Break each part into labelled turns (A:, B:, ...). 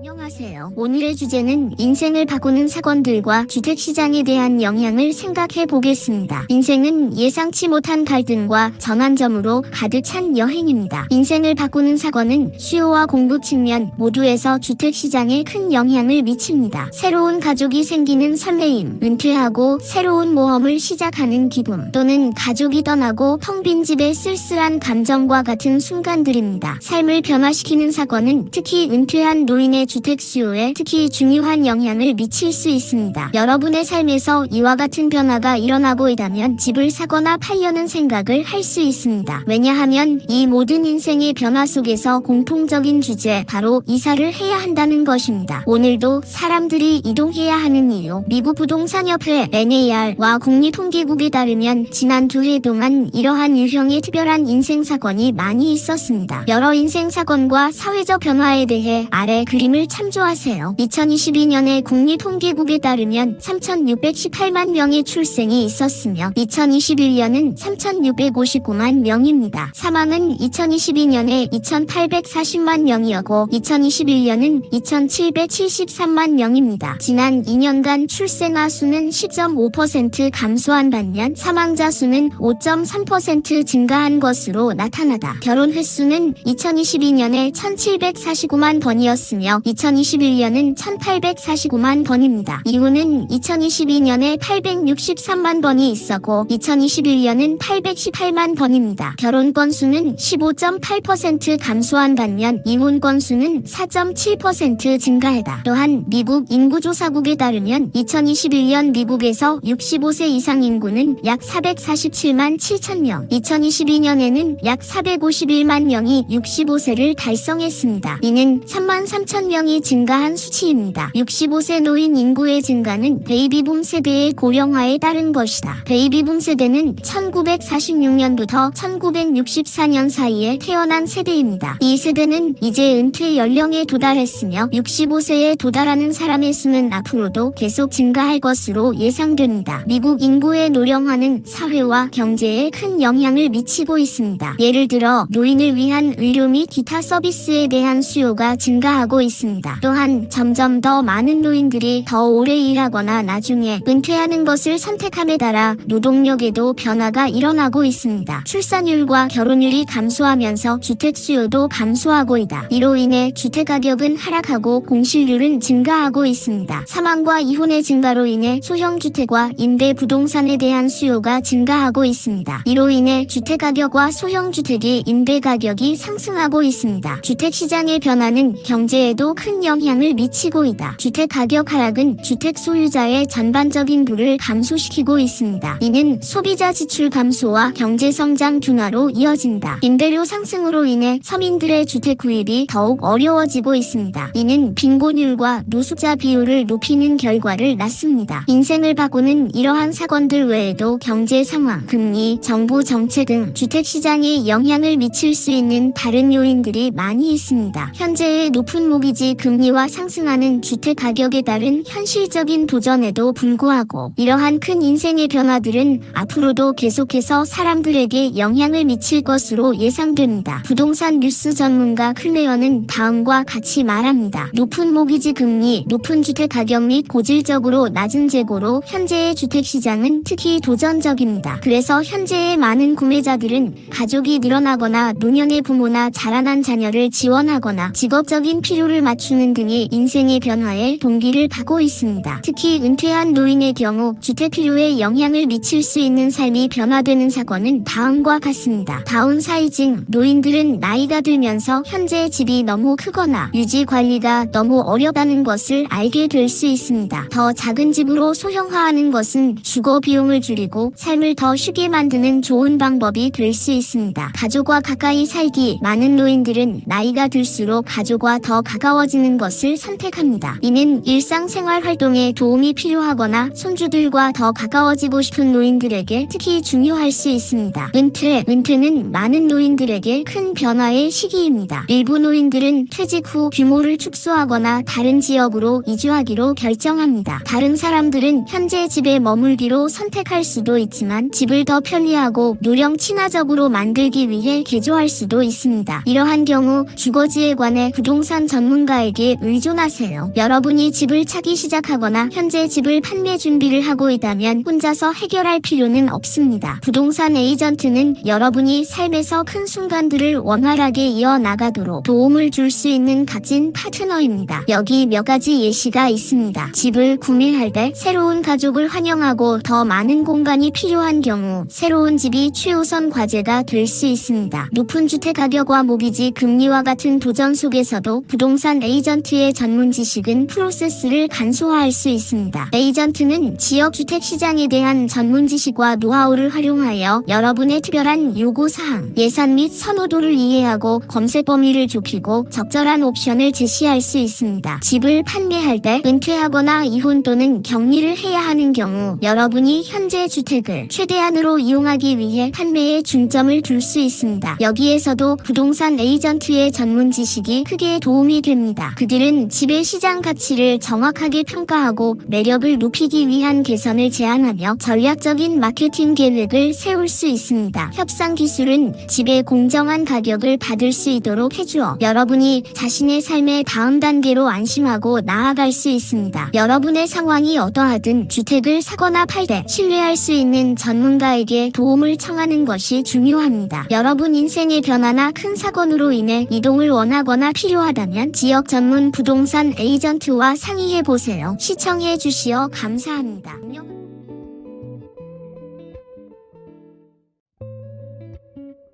A: 안녕하세요. 오늘의 주제는 인생을 바꾸는 사건들과 주택시장에 대한 영향을 생각해 보겠습니다. 인생은 예상치 못한 갈등과 전환점으로 가득 찬 여행입니다. 인생을 바꾸는 사건은 수요와 공급 측면 모두에서 주택시장에 큰 영향을 미칩니다. 새로운 가족이 생기는 설레임, 은퇴하고 새로운 모험을 시작하는 기분, 또는 가족이 떠나고 텅 빈 집의 쓸쓸한 감정과 같은 순간들입니다. 삶을 변화시키는 사건은 특히 은퇴한 노인의 주택 수요에 특히 중요한 영향을 미칠 수 있습니다. 여러분의 삶에서 이와 같은 변화가 일어나고 있다면 집을 사거나 팔려는 생각을 할 수 있습니다. 왜냐하면 이 모든 인생의 변화 속에서 공통적인 주제, 바로 이사를 해야 한다는 것입니다. 오늘도 사람들이 이동해야 하는 이유, 미국 부동산협회 NAR와 국립통계국에 따르면 지난 2해 동안 이러한 유형의 특별한 인생 사건이 많이 있었습니다. 여러 인생 사건과 사회적 변화에 대해 아래 그림을 참조하세요. 2022년에 국립통계국에 따르면 3,618만 명의 출생이 있었으며 2021년은 3,659만 명입니다. 사망은 2022년에 2,840만 명이었고 2021년은 2,773만 명입니다. 지난 2년간 출생아 수는 10.5% 감소한 반면 사망자 수는 5.3% 증가한 것으로 나타나다. 결혼 횟수는 2022년에 1,749만 번이었으며 2021년은 1,849만 번입니다. 이후는 2022년에 863만 번이 있었고 2021년은 818만 번입니다. 결혼 건수는 15.8% 감소한 반면 이혼 건수는 4.7% 증가했다. 또한 미국 인구조사국에 따르면 2021년 미국에서 65세 이상 인구는 약 447만 7천 명, 2022년에는 약 451만 명이 65세를 달성했습니다. 이는 3만 3천 명이 증가한 수치입니다. 65세 노인 인구의 증가는 베이비붐 세대의 고령화에 따른 것이다. 베이비붐 세대는 1946년부터 1964년 사이에 태어난 세대입니다. 이 세대는 이제 은퇴 연령에 도달했으며 65세에 도달하는 사람의 수는 앞으로도 계속 증가할 것으로 예상됩니다. 미국 인구의 노령화는 사회와 경제에 큰 영향을 미치고 있습니다. 예를 들어 노인을 위한 의료 및 기타 서비스에 대한 수요가 증가하고 있습니다. 또한 점점 더 많은 노인들이 더 오래 일하거나 나중에 은퇴하는 것을 선택함에 따라 노동력에도 변화가 일어나고 있습니다. 출산율과 결혼율이 감소하면서 주택 수요도 감소하고 있다. 이로 인해 주택 가격은 하락하고 공실률은 증가하고 있습니다. 사망과 이혼의 증가로 인해 소형 주택과 임대 부동산에 대한 수요가 증가하고 있습니다. 이로 인해 주택 가격과 소형 주택의 임대 가격이 상승하고 있습니다. 주택 시장의 변화는 경제에도 큰 영향을 미치고 있다. 주택 가격 하락은 주택 소유자의 전반적인 부를 감소시키고 있습니다. 이는 소비자 지출 감소와 경제 성장 둔화로 이어진다. 임대료 상승으로 인해 서민들의 주택 구입이 더욱 어려워지고 있습니다. 이는 빈곤율과 노숙자 비율을 높이는 결과를 낳습니다. 인생을 바꾸는 이러한 사건들 외에도 경제 상황, 금리, 정부 정책 등 주택 시장에 영향을 미칠 수 있는 다른 요인들이 많이 있습니다. 현재의 높은 모기지 금리와 상승하는 주택 가격에 따른 현실적인 도전에도 불구하고 이러한 큰 인생의 변화들은 앞으로도 계속해서 사람들에게 영향을 미칠 것으로 예상됩니다. 부동산 뉴스 전문가 클레어는 다음과 같이 말합니다. 높은 모기지 금리, 높은 주택 가격 및 고질적으로 낮은 재고로 현재의 주택 시장은 특히 도전적입니다. 그래서 현재의 많은 구매자들은 가족이 늘어나거나 노년의 부모나 자라난 자녀를 지원하거나 직업적인 필요를 맞추는 등의 인생의 변화에 동기를 받고 있습니다. 특히 은퇴한 노인의 경우 주택 필요에 영향을 미칠 수 있는 삶이 변화되는 사건은 다음과 같습니다. 다운사이징, 노인들은 나이가 들면서 현재 집이 너무 크거나 유지 관리가 너무 어렵다는 것을 알게 될 수 있습니다. 더 작은 집으로 소형화하는 것은 주거 비용을 줄이고 삶을 더 쉽게 만드는 좋은 방법이 될 수 있습니다. 가족과 가까이 살기, 많은 노인들은 나이가 들수록 가족과 더 가까워지는 것을 선택합니다. 이는 일상생활 활동에 도움이 필요하거나 손주들과 더 가까워지고 싶은 노인들에게 특히 중요할 수 있습니다. 은퇴는 많은 노인들에게 큰 변화의 시기입니다. 일부 노인들은 퇴직 후 규모를 축소하거나 다른 지역으로 이주하기로 결정합니다. 다른 사람들은 현재 집에 머물기로 선택할 수도 있지만 집을 더 편리하고 노령 친화적으로 만들기 위해 개조할 수도 있습니다. 이러한 경우 주거지에 관해 부동산 전문가 누군가에게 의존하세요. 여러분이 집을 찾기 시작하거나 현재 집을 판매 준비를 하고 있다면 혼자서 해결할 필요는 없습니다. 부동산 에이전트는 여러분이 삶에서 큰 순간들을 원활하게 이어나가도록 도움을 줄 수 있는 값진 파트너입니다. 여기 몇 가지 예시가 있습니다. 집을 구매할 때 새로운 가족을 환영하고 더 많은 공간이 필요한 경우 새로운 집이 최우선 과제가 될 수 있습니다. 높은 주택 가격과 모기지 금리와 같은 도전 속에서도 부동산 에이전트의 전문 지식은 프로세스를 간소화할 수 있습니다. 에이전트는 지역 주택 시장에 대한 전문 지식과 노하우를 활용하여 여러분의 특별한 요구사항, 예산 및 선호도를 이해하고 검색 범위를 좁히고 적절한 옵션을 제시할 수 있습니다. 집을 판매할 때 은퇴하거나 이혼 또는 격리를 해야 하는 경우 여러분이 현재 주택을 최대한으로 이용하기 위해 판매에 중점을 둘 수 있습니다. 여기에서도 부동산 에이전트의 전문 지식이 크게 도움이 됩니다. 그들은 집의 시장 가치를 정확하게 평가하고 매력을 높이기 위한 개선을 제안하며 전략적인 마케팅 계획을 세울 수 있습니다. 협상 기술은 집의 공정한 가격을 받을 수 있도록 해주어 여러분이 자신의 삶의 다음 단계로 안심하고 나아갈 수 있습니다. 여러분의 상황이 어떠하든 주택을 사거나 팔 때 신뢰할 수 있는 전문가에게 도움을 청하는 것이 중요합니다. 여러분 인생의 변화나 큰 사건으로 인해 이동을 원하거나 필요하다면 지역 전문 부동산 에이전트와 상의해보세요. 시청해주시어 감사합니다.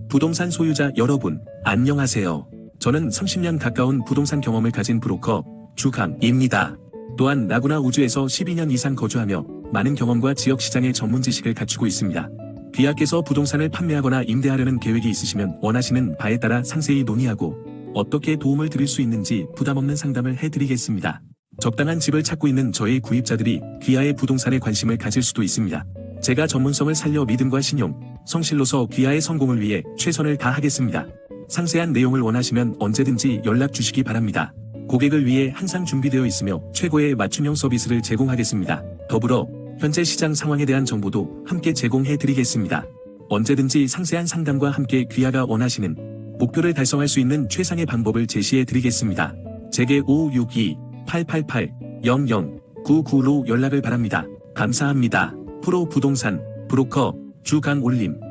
B: 부동산 소유자 여러분, 안녕하세요. 저는 30년 가까운 부동산 경험을 가진 브로커 주강입니다. 또한 라구나 우주에서 12년 이상 거주하며 많은 경험과 지역 시장의 전문 지식을 갖추고 있습니다. 귀하께서 부동산을 판매하거나 임대하려는 계획이 있으시면 원하시는 바에 따라 상세히 논의하고 어떻게 도움을 드릴 수 있는지 부담없는 상담을 해드리겠습니다. 적당한 집을 찾고 있는 저의 구입자들이 귀하의 부동산에 관심을 가질 수도 있습니다. 제가 전문성을 살려 믿음과 신용, 성실로서 귀하의 성공을 위해 최선을 다하겠습니다. 상세한 내용을 원하시면 언제든지 연락 주시기 바랍니다. 고객을 위해 항상 준비되어 있으며 최고의 맞춤형 서비스를 제공하겠습니다. 더불어 현재 시장 상황에 대한 정보도 함께 제공해 드리겠습니다. 언제든지 상세한 상담과 함께 귀하가 원하시는 목표를 달성할 수 있는 최상의 방법을 제시해 드리겠습니다. 제게 562-888-0099로 연락을 바랍니다. 감사합니다. 프로 부동산 브로커 주강올림.